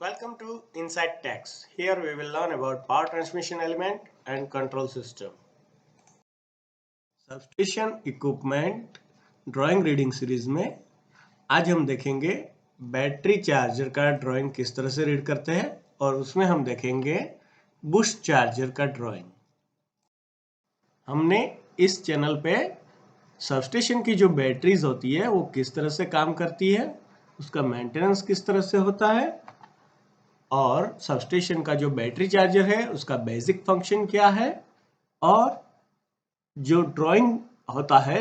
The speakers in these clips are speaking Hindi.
Welcome to Inside Techs. Here we will learn about power transmission element and control system. Substation equipment drawing reading series में आज हम देखेंगे बैटरी चार्जर का ड्राइंग किस तरह से रीड करते हैं और उसमें हम देखेंगे बुश चार्जर का ड्राइंग। हमने इस चैनल पे सबस्टेशन की जो बैटरीज होती है वो किस तरह से काम करती है, उसका मेंटेनेंस किस तरह से होता है और सबस्टेशन का जो बैटरी चार्जर है उसका बेसिक फंक्शन क्या है और जो ड्राइंग होता है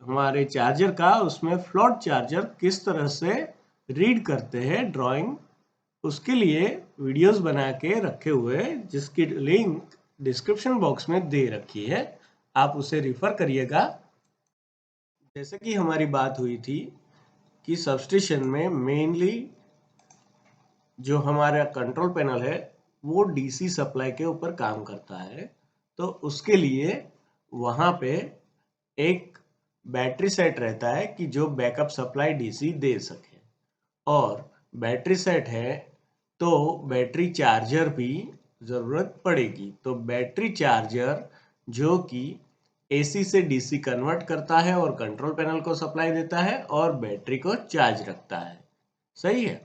हमारे चार्जर का उसमें फ्लोट चार्जर किस तरह से रीड करते हैं ड्राइंग, उसके लिए वीडियोस बना के रखे हुए जिसकी लिंक डिस्क्रिप्शन बॉक्स में दे रखी है, आप उसे रिफर करिएगा। जैसे कि हमारी बात हुई थी कि सबस्टेशन में मेनली जो हमारा कंट्रोल पैनल है वो डीसी सप्लाई के ऊपर काम करता है, तो उसके लिए वहाँ पे एक बैटरी सेट रहता है कि जो बैकअप सप्लाई डीसी दे सके और बैटरी सेट है तो बैटरी चार्जर भी ज़रूरत पड़ेगी। तो बैटरी चार्जर जो कि एसी से डीसी कन्वर्ट करता है और कंट्रोल पैनल को सप्लाई देता है और बैटरी को चार्ज रखता है। सही है।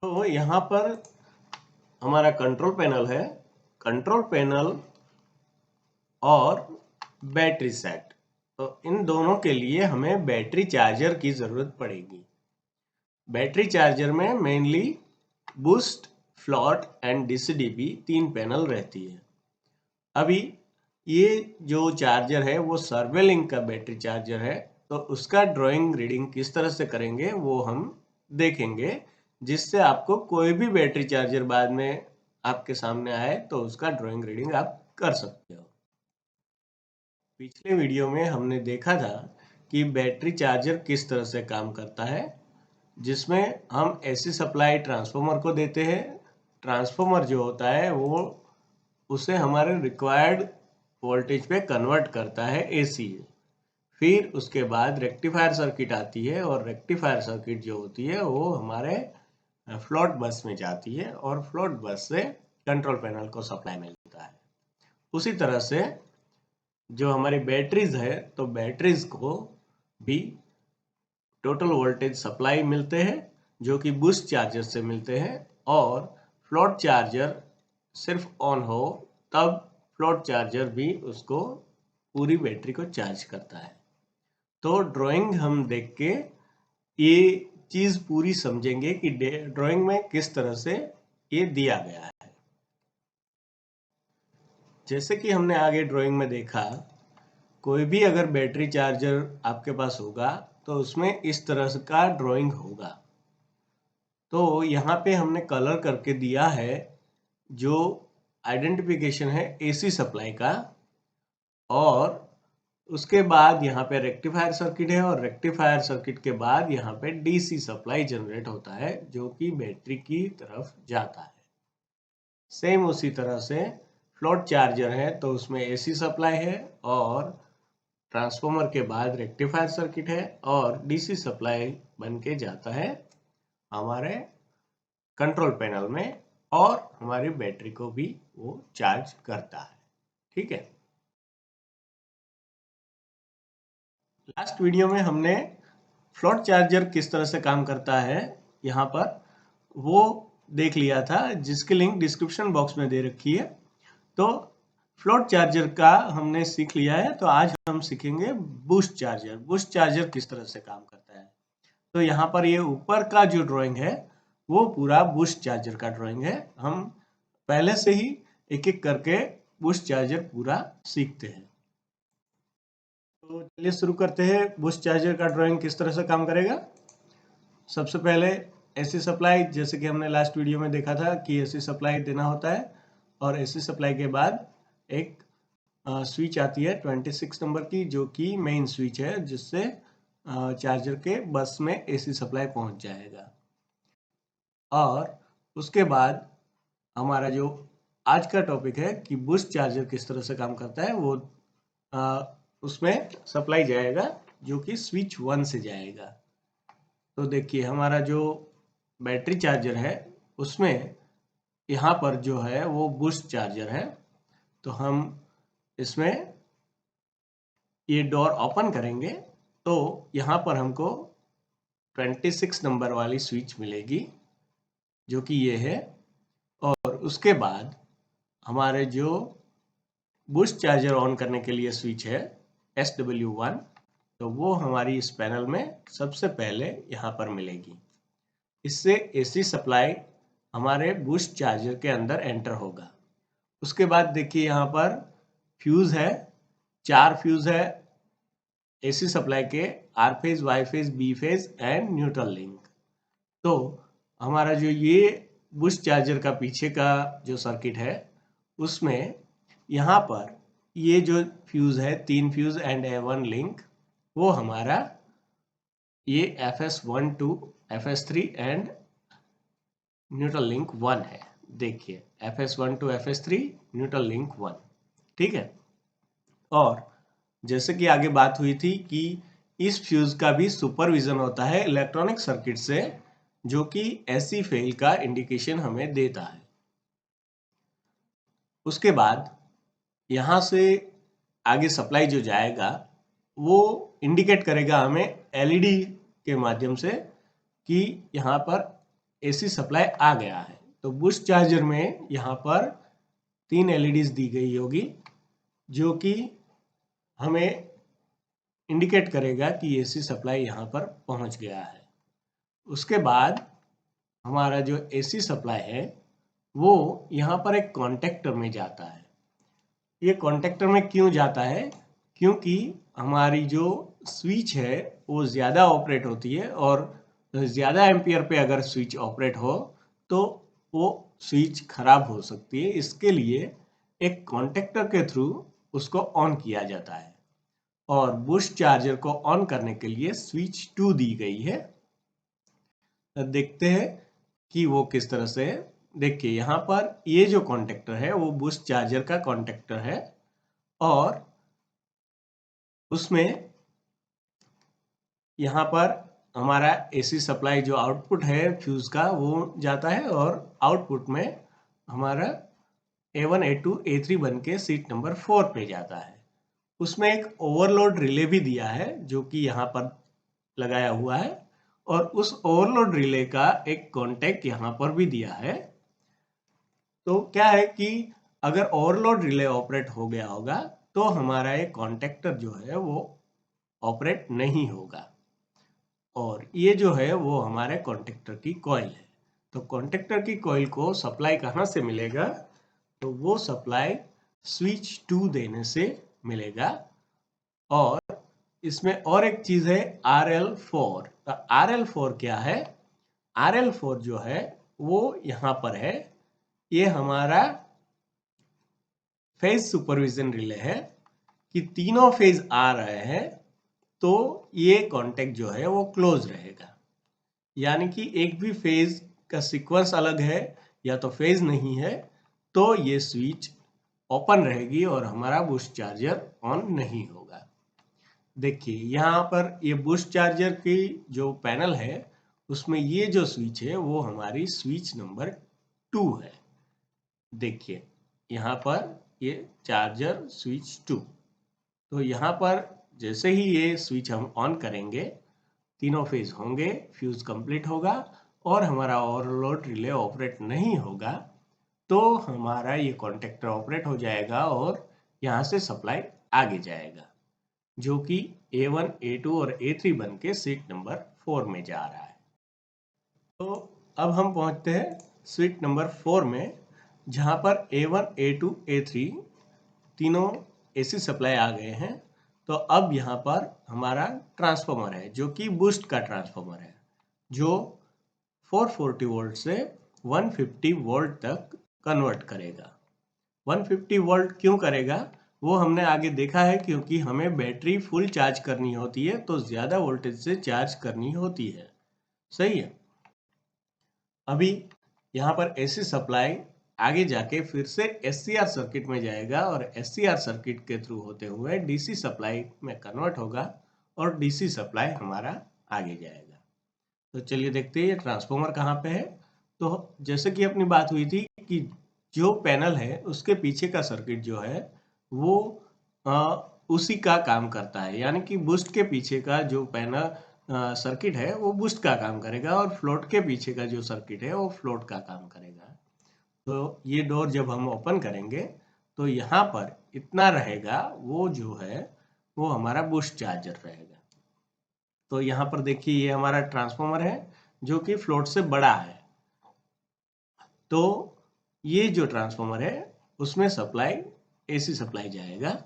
तो यहाँ पर हमारा कंट्रोल पैनल है, कंट्रोल पैनल और बैटरी सेट, तो इन दोनों के लिए हमें बैटरी चार्जर की ज़रूरत पड़ेगी। बैटरी चार्जर में मेनली बूस्ट, फ्लॉट एंड डीसीडीपी तीन पैनल रहती है। अभी ये जो चार्जर है वो सर्वेलिंक का बैटरी चार्जर है, तो उसका ड्राइंग रीडिंग किस तरह से करेंगे वो हम देखेंगे, जिससे आपको कोई भी बैटरी चार्जर बाद में आपके सामने आए तो उसका ड्राइंग रीडिंग आप कर सकते हो। पिछले वीडियो में हमने देखा था कि बैटरी चार्जर किस तरह से काम करता है, जिसमें हम एसी सप्लाई ट्रांसफार्मर को देते हैं। ट्रांसफार्मर जो होता है वो उसे हमारे रिक्वायर्ड वोल्टेज पे कन्वर्ट करता है एसी। फिर उसके बाद रेक्टिफायर सर्किट आती है और रेक्टिफायर सर्किट जो होती है वो हमारे फ्लोट बस में जाती है और फ्लोट बस से कंट्रोल पैनल को सप्लाई मिलता है। उसी तरह से जो हमारी बैटरीज है तो बैटरीज को भी टोटल वोल्टेज सप्लाई मिलते हैं जो कि बूस्ट चार्जर से मिलते हैं और फ्लोट चार्जर सिर्फ ऑन हो तब फ्लोट चार्जर भी उसको पूरी बैटरी को चार्ज करता है। तो ड्राइंग हम देख के ये चीज़ पूरी समझेंगे कि ड्राइंग में किस तरह से ये दिया गया है। जैसे कि हमने आगे ड्राइंग में देखा, कोई भी अगर बैटरी चार्जर आपके पास होगा तो उसमें इस तरह का ड्राइंग होगा। तो यहाँ पे हमने कलर करके दिया है जो आइडेंटिफिकेशन है एसी सप्लाई का, और उसके बाद यहाँ पे रेक्टिफायर सर्किट है और रेक्टिफायर सर्किट के बाद यहाँ पे डीसी सप्लाई जनरेट होता है जो कि बैटरी की तरफ जाता है। सेम उसी तरह से फ्लोट चार्जर है तो उसमें एसी सप्लाई है और ट्रांसफार्मर के बाद रेक्टिफायर सर्किट है और डीसी सप्लाई बन के जाता है हमारे कंट्रोल पैनल में और हमारी बैटरी को भी वो चार्ज करता है। ठीक है। लास्ट वीडियो में हमने फ्लोट चार्जर किस तरह से काम करता है यहाँ पर वो देख लिया था, जिसकी लिंक डिस्क्रिप्शन बॉक्स में दे रखी है। तो फ्लोट चार्जर का हमने सीख लिया है, तो आज हम सीखेंगे बूस्ट चार्जर। बूस्ट चार्जर किस तरह से काम करता है, तो यहाँ पर ये ऊपर का जो ड्राइंग है वो पूरा बूस्ट चार्जर का ड्राइंग है। हम पहले से ही एक एक करके बूस्ट चार्जर पूरा सीखते हैं। तो चलिए शुरू करते हैं। बूस्ट चार्जर का ड्राइंग किस तरह से काम करेगा। सबसे पहले एसी सप्लाई, जैसे कि हमने लास्ट वीडियो में देखा था कि एसी सप्लाई देना होता है और एसी सप्लाई के बाद एक स्विच आती है 26 नंबर की जो कि मेन स्विच है, जिससे चार्जर के बस में एसी सप्लाई पहुंच जाएगा। और उसके बाद हमारा जो आज का टॉपिक है कि बूस्ट चार्जर किस तरह से काम करता है, वो उसमें सप्लाई जाएगा जो कि स्विच 1 से जाएगा। तो देखिए हमारा जो बैटरी चार्जर है उसमें यहाँ पर जो है वो बूस्ट चार्जर है। तो हम इसमें ये डोर ओपन करेंगे तो यहाँ पर हमको 26 नंबर वाली स्विच मिलेगी जो कि ये है। और उसके बाद हमारे जो बूस्ट चार्जर ऑन करने के लिए स्विच है SW1, तो वो हमारी इस पैनल में सबसे पहले यहाँ पर मिलेगी। इससे AC सप्लाई हमारे बूस्ट चार्जर के अंदर एंटर होगा। उसके बाद देखिए यहाँ पर फ्यूज है, 4 फ्यूज है AC सप्लाई के, R phase, Y phase, B phase and neutral link. तो हमारा जो ये बूस्ट चार्जर का पीछे का जो सर्किट है उसमें यहाँ पर ये जो फ्यूज है 3 फ्यूज एंड A1 लिंक, वो हमारा ये FS1 2 FS3 and neutral link 1 है। देखिए FS1 2 FS3 न्यूट्रल लिंक 1, ठीक है। और जैसे कि आगे बात हुई थी कि इस फ्यूज का भी सुपरविजन होता है इलेक्ट्रॉनिक सर्किट से, जो कि ऐसी फेल का इंडिकेशन हमें देता है। उसके बाद यहाँ से आगे सप्लाई जो जाएगा वो इंडिकेट करेगा हमें LED के माध्यम से कि यहाँ पर AC सप्लाई आ गया है। तो बूस्ट चार्जर में यहाँ पर 3 LEDs दी गई होगी जो कि हमें इंडिकेट करेगा कि AC सप्लाई यहाँ पर पहुँच गया है। उसके बाद हमारा जो AC सप्लाई है वो यहाँ पर एक कॉन्टेक्टर में जाता है। ये कॉन्टेक्टर में क्यों जाता है? क्योंकि हमारी जो स्विच है वो ज़्यादा ऑपरेट होती है और ज़्यादा एम्पियर पे अगर स्विच ऑपरेट हो तो वो स्विच खराब हो सकती है। इसके लिए एक कॉन्टेक्टर के थ्रू उसको ऑन किया जाता है और बूस्ट चार्जर को ऑन करने के लिए स्विच 2 दी गई है। देखते हैं कि वो किस तरह से है। देखिए यहाँ पर ये जो कॉन्टेक्टर है वो बूस्ट चार्जर का कॉन्टेक्टर है और उसमें यहाँ पर हमारा AC सप्लाई जो आउटपुट है फ्यूज का वो जाता है और आउटपुट में हमारा A1 A2 A3 बन के सीट नंबर 4 पे जाता है। उसमें एक ओवरलोड रिले भी दिया है जो कि यहाँ पर लगाया हुआ है और उस ओवरलोड रिले का एक कॉन्टेक्ट यहाँ पर भी दिया है। तो क्या है कि अगर ओवरलोड रिले ऑपरेट हो गया होगा तो हमारा ये कॉन्टेक्टर जो है वो ऑपरेट नहीं होगा। और ये जो है वो हमारे कॉन्टेक्टर की कॉइल है। तो कॉन्टेक्टर की कॉइल को सप्लाई कहाँ से मिलेगा? तो वो सप्लाई स्विच 2 देने से मिलेगा। और इसमें और एक चीज है RL4। तो RL4 क्या है? RL4 जो है वो यहाँ पर है, ये हमारा फेज सुपरविजन रिले है कि तीनों फेज आ रहे हैं तो ये कॉन्टेक्ट जो है वो क्लोज रहेगा। यानी कि एक भी फेज का सीक्वेंस अलग है या तो फेज नहीं है तो ये स्विच ओपन रहेगी और हमारा बूस्ट चार्जर ऑन नहीं होगा। देखिए यहाँ पर ये बूस्ट चार्जर की जो पैनल है उसमें ये जो स्विच है वो हमारी स्विच नंबर 2 है। देखिए यहाँ पर ये चार्जर स्विच 2। तो यहाँ पर जैसे ही ये स्विच हम ऑन करेंगे तीनों फेज होंगे, फ्यूज कंप्लीट होगा और हमारा ओवरलोड रिले ऑपरेट नहीं होगा तो हमारा ये कॉन्टेक्टर ऑपरेट हो जाएगा और यहाँ से सप्लाई आगे जाएगा जो कि A1 A2 और A3 बन के सीट नंबर 4 में जा रहा है। तो अब हम पहुँचते हैं सीट नंबर 4 में जहाँ पर A1 A2 A3 तीनों AC सप्लाई आ गए हैं। तो अब यहाँ पर हमारा ट्रांसफार्मर है जो कि बूस्ट का ट्रांसफार्मर है जो 440 वोल्ट से 150 वोल्ट तक कन्वर्ट करेगा। 150 वोल्ट क्यों करेगा वो हमने आगे देखा है, क्योंकि हमें बैटरी फुल चार्ज करनी होती है तो ज़्यादा वोल्टेज से चार्ज करनी होती है। सही है। अभी यहाँ पर AC सप्लाई आगे जाके फिर से SCR सर्किट में जाएगा और SCR सर्किट के थ्रू होते हुए DC सप्लाई में कन्वर्ट होगा और DC सप्लाई हमारा आगे जाएगा। तो चलिए देखते हैं ये ट्रांसफॉर्मर कहाँ पे है। तो जैसे कि अपनी बात हुई थी कि जो पैनल है उसके पीछे का सर्किट जो है वो उसी का काम करता है, यानी कि बूस्ट के पीछे का जो पैनल सर्किट है वो बूस्ट का काम करेगा और फ्लोट के पीछे का जो सर्किट है वो फ्लोट का काम करेगा। तो ये डोर जब हम ओपन करेंगे तो यहाँ पर इतना रहेगा, वो जो है वो हमारा बूस्ट चार्जर रहेगा। तो यहाँ पर देखिए ये हमारा ट्रांसफॉर्मर है जो कि फ्लोट से बड़ा है। तो ये जो ट्रांसफॉर्मर है उसमें सप्लाई एसी सप्लाई जाएगा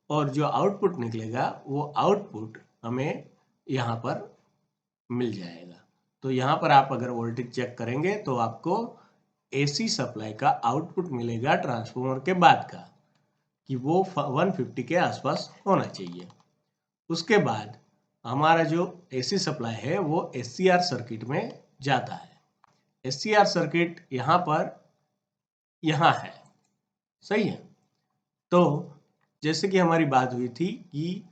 और जो आउटपुट निकलेगा वो आउटपुट हमें यहाँ पर मिल जाएगा। तो यहाँ पर आप अगर वोल्टेज चेक करेंगे तो आपको एसी सप्लाई का आउटपुट मिलेगा ट्रांसफॉर्मर के बाद का, कि वो 150 के आसपास होना चाहिए। उसके बाद हमारा जो एसी सप्लाई है वो एससीआर सर्किट में जाता है। एससीआर सर्किट यहाँ पर यहाँ है, सही है। तो जैसे कि हमारी बात हुई थी कि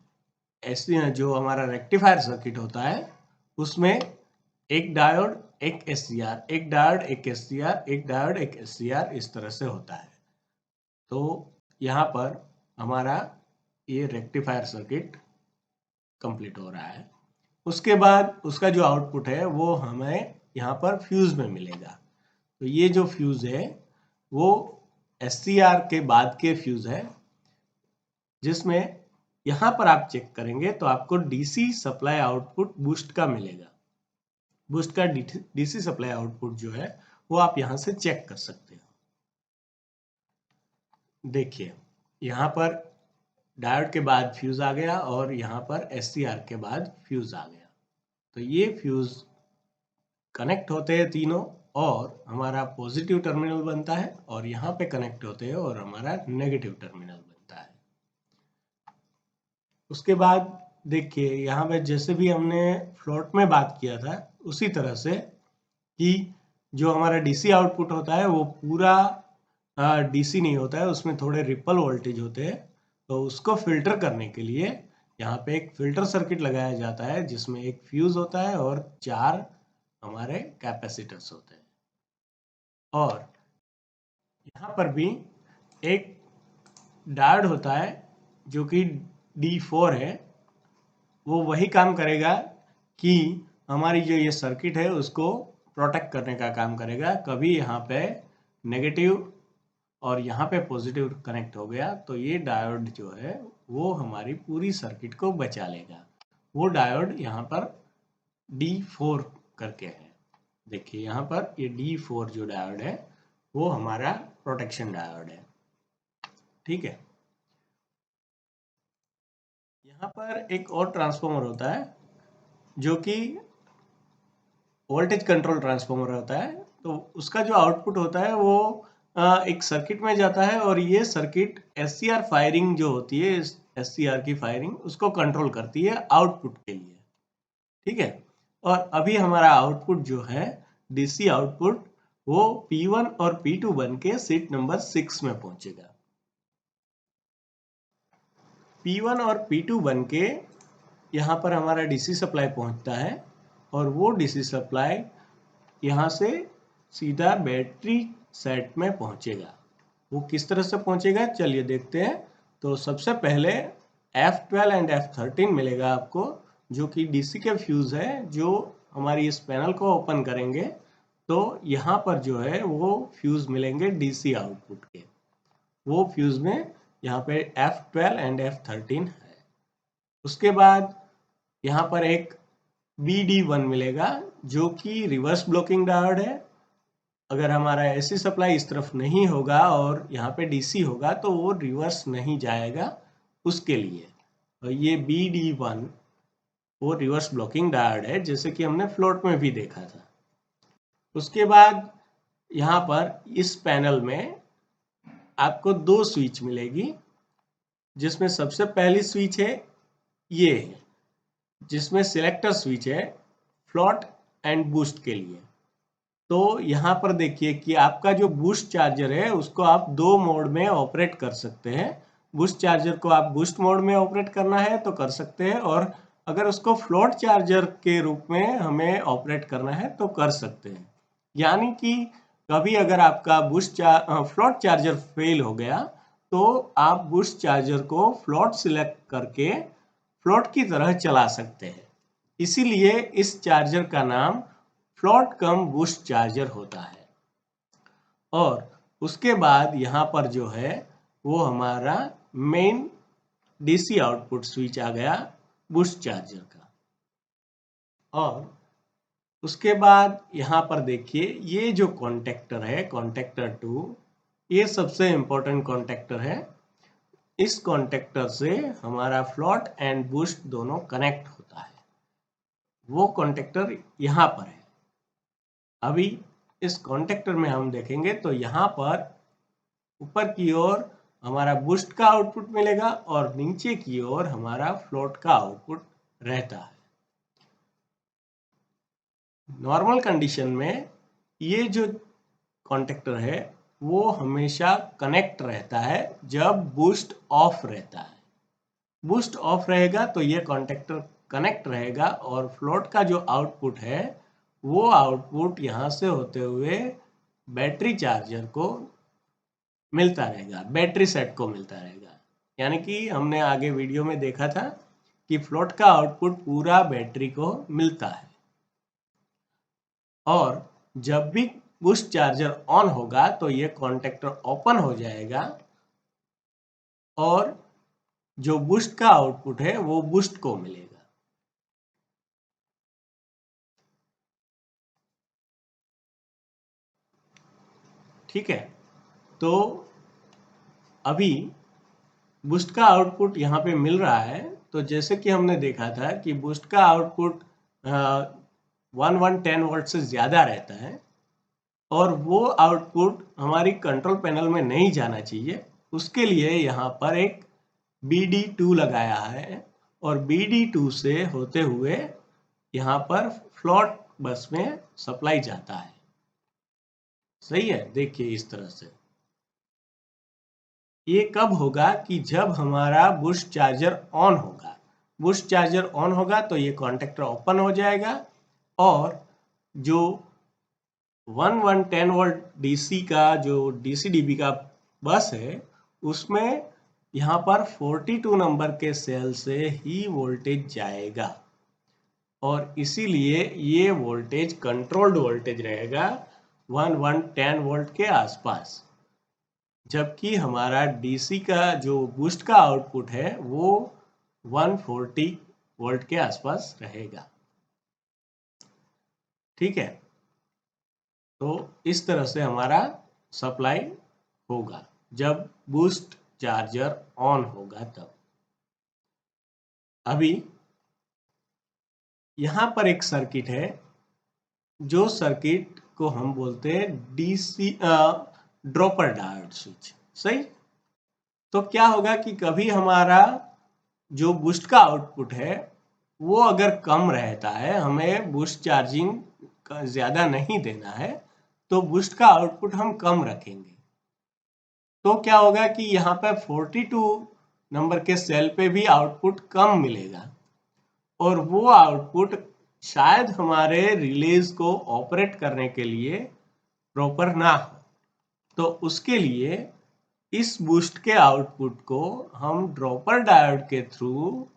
ऐसे जो हमारा रेक्टिफायर सर्किट होता है उसमें एक डायोड एक एससीआर, एक डायोड एक एससीआर, एक डायोड एक एससीआर, इस तरह से होता है। तो यहाँ पर हमारा ये रेक्टिफायर सर्किट कंप्लीट हो रहा है। उसके बाद उसका जो आउटपुट है वो हमें यहाँ पर फ्यूज में मिलेगा। तो ये जो फ्यूज है वो एससीआर के बाद के फ्यूज है, जिसमें यहाँ पर आप चेक करेंगे तो आपको डीसी सप्लाई आउटपुट बूस्ट का मिलेगा। बूस्ट का डीसी सप्लाई आउटपुट जो है वो आप यहाँ से चेक कर सकते हो। देखिए यहाँ पर डायोड के बाद फ्यूज आ गया और यहाँ पर एससीआर के बाद फ्यूज आ गया। तो ये फ्यूज कनेक्ट होते हैं तीनों और हमारा पॉजिटिव टर्मिनल बनता है, और यहाँ पे कनेक्ट होते हैं और हमारा नेगेटिव टर्मिनल बनता है। उसके बाद देखिए यहाँ पे जैसे भी हमने फ्लोट में बात किया था उसी तरह से कि जो हमारा डीसी आउटपुट होता है वो पूरा डीसी नहीं होता है, उसमें थोड़े रिपल वोल्टेज होते हैं। तो उसको फिल्टर करने के लिए यहाँ पे एक फिल्टर सर्किट लगाया जाता है जिसमें एक फ्यूज होता है और 4 हमारे कैपेसिटर्स होते हैं। और यहाँ पर भी एक डायोड होता है जो कि D4 है। वो वही काम करेगा कि हमारी जो ये सर्किट है उसको प्रोटेक्ट करने का काम करेगा। कभी यहाँ पे नेगेटिव और यहाँ पे पॉजिटिव कनेक्ट हो गया तो ये डायोड जो है वो हमारी पूरी सर्किट को बचा लेगा। वो डायोड यहाँ पर D4 करके है। देखिए यहाँ पर ये D4 जो डायोड है वो हमारा प्रोटेक्शन डायोड है, ठीक है। यहाँ पर एक और ट्रांसफॉर्मर होता है जो कि वोल्टेज कंट्रोल ट्रांसफॉर्मर होता है। तो उसका जो आउटपुट होता है वो एक सर्किट में जाता है और ये सर्किट एससीआर फायरिंग जो होती है, एससीआर की फायरिंग उसको कंट्रोल करती है आउटपुट के लिए, ठीक है। और अभी हमारा आउटपुट जो है डीसी आउटपुट वो P1 और P2 बन के सीट नंबर 6 में पहुंचेगा। P1 और P2 बन के यहाँ पर हमारा डीसी सप्लाई पहुंचता है और वो डीसी सप्लाई यहाँ से सीधा बैटरी सेट में पहुंचेगा। वो किस तरह से पहुंचेगा चलिए देखते हैं। तो सबसे पहले F12 एंड F13 मिलेगा आपको, जो कि डीसी के फ्यूज है जो हमारी इस पैनल को ओपन करेंगे तो यहाँ पर जो है वो फ्यूज मिलेंगे डीसी आउटपुट के। वो फ्यूज में यहाँ पे F12 एंड F13 है। उसके बाद यहाँ पर एक BD1 मिलेगा जो कि रिवर्स ब्लॉकिंग डायोड है। अगर हमारा एसी सप्लाई इस तरफ नहीं होगा और यहाँ पे डीसी होगा तो वो रिवर्स नहीं जाएगा उसके लिए। और ये BD1 वो रिवर्स ब्लॉकिंग डायोड है जैसे कि हमने फ्लोट में भी देखा था। उसके बाद यहाँ पर इस पैनल में आपको 2 स्विच मिलेगी, जिसमें सबसे पहली स्विच है ये है जिसमें सिलेक्टर स्विच है फ्लोट एंड बूस्ट के लिए। तो यहाँ पर देखिए कि आपका जो बूस्ट चार्जर है उसको आप 2 मोड में ऑपरेट कर सकते हैं। बूस्ट चार्जर को आप बूस्ट मोड में ऑपरेट करना है तो कर सकते हैं, और अगर उसको फ्लोट चार्जर के रूप में हमें ऑपरेट करना है तो कर सकते हैं। यानी कि कभी अगर आपका फ्लोट चार्जर फेल हो गया तो आप बूस्ट चार्जर को फ्लोट सिलेक्ट करके फ्लोट की तरह चला सकते हैं। इसीलिए इस चार्जर का नाम फ्लोट कम बूस्ट चार्जर होता है। और उसके बाद यहाँ पर जो है वो हमारा मेन डीसी आउटपुट स्विच आ गया बूस्ट चार्जर का। और उसके बाद यहाँ पर देखिए ये जो कॉन्टेक्टर है, कॉन्टेक्टर 2, ये सबसे इम्पोर्टेंट कॉन्टेक्टर है। इस कॉन्टेक्टर से हमारा फ्लोट एंड बूस्ट दोनों कनेक्ट होता है। वो कॉन्टेक्टर यहाँ पर है। अभी इस कॉन्टेक्टर में हम देखेंगे तो यहाँ पर ऊपर की ओर हमारा बूस्ट का आउटपुट मिलेगा और नीचे की ओर हमारा फ्लोट का आउटपुट रहता है। नॉर्मल कंडीशन में ये जो कॉन्टेक्टर है वो हमेशा कनेक्ट रहता है जब बूस्ट ऑफ रहता है। बूस्ट ऑफ रहेगा तो ये कॉन्टेक्टर कनेक्ट रहेगा और फ्लोट का जो आउटपुट है वो आउटपुट यहाँ से होते हुए बैटरी चार्जर को मिलता रहेगा, बैटरी सेट को मिलता रहेगा। यानी कि हमने आगे वीडियो में देखा था कि फ्लोट का आउटपुट पूरा बैटरी को मिलता है। और जब भी बूस्ट चार्जर ऑन होगा तो ये कॉन्टेक्टर ओपन हो जाएगा और जो बूस्ट का आउटपुट है वो बूस्ट को मिलेगा। ठीक है, तो अभी बूस्ट का आउटपुट यहाँ पे मिल रहा है। तो जैसे कि हमने देखा था कि बूस्ट का आउटपुट 1110 वोल्ट से ज़्यादा रहता है और वो आउटपुट हमारी कंट्रोल पैनल में नहीं जाना चाहिए। उसके लिए यहाँ पर एक BD2 लगाया है और BD2 से होते हुए यहाँ पर फ्लोट बस में सप्लाई जाता है। सही है, देखिए इस तरह से। ये कब होगा कि जब हमारा बूस्ट चार्जर ऑन होगा। बूस्ट चार्जर ऑन होगा तो ये कॉन्टेक्टर ओपन हो जाएगा और जो 1110 वोल्ट डीसी का जो डीसी डीबी का बस है उसमें यहाँ पर 42 नंबर के सेल से ही वोल्टेज जाएगा और इसीलिए ये वोल्टेज कंट्रोल्ड वोल्टेज रहेगा 1110 वोल्ट के आसपास, जबकि हमारा डीसी का जो बूस्ट का आउटपुट है वो 140 वोल्ट के आसपास रहेगा। ठीक है, तो इस तरह से हमारा सप्लाई होगा जब बूस्ट चार्जर ऑन होगा तब। अभी यहाँ पर एक सर्किट है, जो सर्किट को हम बोलते हैं डीसी ड्रॉपर डायोड स्विच। सही, तो क्या होगा कि कभी हमारा जो बूस्ट का आउटपुट है वो अगर कम रहता है, हमें बूस्ट चार्जिंग ज़्यादा नहीं देना है तो बूस्ट का आउटपुट हम कम रखेंगे। तो क्या होगा कि यहाँ पे 42 नंबर के सेल पे भी आउटपुट कम मिलेगा और वो आउटपुट शायद हमारे रिलेज को ऑपरेट करने के लिए प्रॉपर ना हो। तो उसके लिए इस बूस्ट के आउटपुट को हम ड्रॉपर डायोड के थ्रू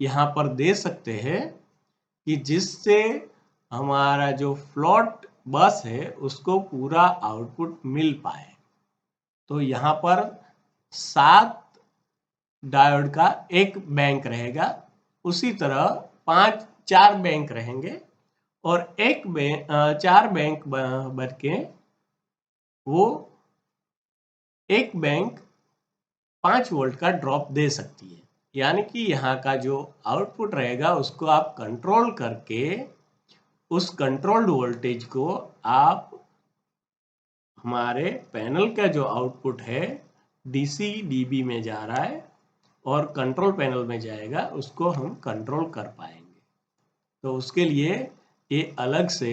यहाँ पर दे सकते हैं कि जिससे हमारा जो फ्लोट बस है उसको पूरा आउटपुट मिल पाए। तो यहाँ पर 7 डायोड का एक बैंक रहेगा, उसी तरह 4 बैंक रहेंगे और 4 बैंक बन के वो एक बैंक 5 वोल्ट का ड्रॉप दे सकती है। यानी कि यहाँ का जो आउटपुट रहेगा उसको आप कंट्रोल करके उस कंट्रोल्ड वोल्टेज को आप हमारे पैनल का जो आउटपुट है डीसी डीबी में जा रहा है और कंट्रोल पैनल में जाएगा, उसको हम कंट्रोल कर पाएंगे। तो उसके लिए ये अलग से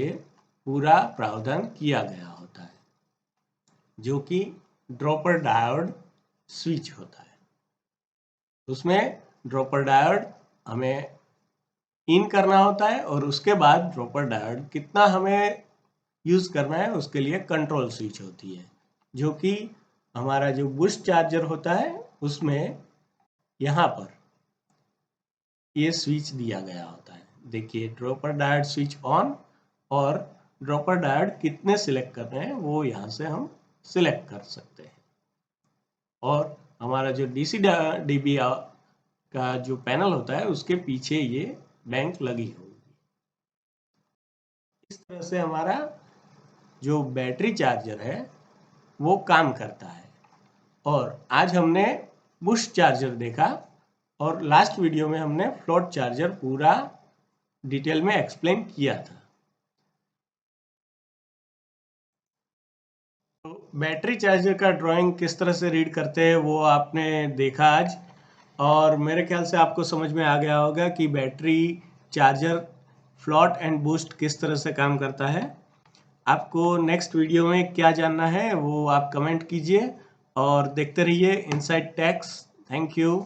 पूरा प्रावधान किया गया होता है जो कि ड्रॉपर डायोड स्विच होता है। उसमें ड्रॉपर डायोड हमें इन करना होता है और उसके बाद ड्रॉपर डायोड कितना हमें यूज करना है उसके लिए कंट्रोल स्विच होती है, जो कि हमारा जो बूस्ट चार्जर होता है उसमें यहाँ पर ये स्विच दिया गया होता है। देखिए ड्रॉपर डायोड स्विच ऑन, और ड्रॉपर डायोड कितने सिलेक्ट करने हैं वो यहाँ से हम सिलेक्ट कर सकते हैं। और हमारा जो डीसी डीबी का जो पैनल होता है उसके पीछे ये बैंक लगी होगी। इस तरह से हमारा जो बैटरी चार्जर है वो काम करता है। और आज हमने बूस्ट चार्जर देखा, और लास्ट वीडियो में हमने फ्लोट चार्जर पूरा डिटेल में एक्सप्लेन किया था। तो बैटरी चार्जर का ड्राइंग किस तरह से रीड करते हैं वो आपने देखा आज, और मेरे ख्याल से आपको समझ में आ गया होगा कि battery charger float and boost किस तरह से काम करता है। आपको नेक्स्ट वीडियो में क्या जानना है वो आप कमेंट कीजिए और देखते रहिए इनसाइड टेक्स। Thank you.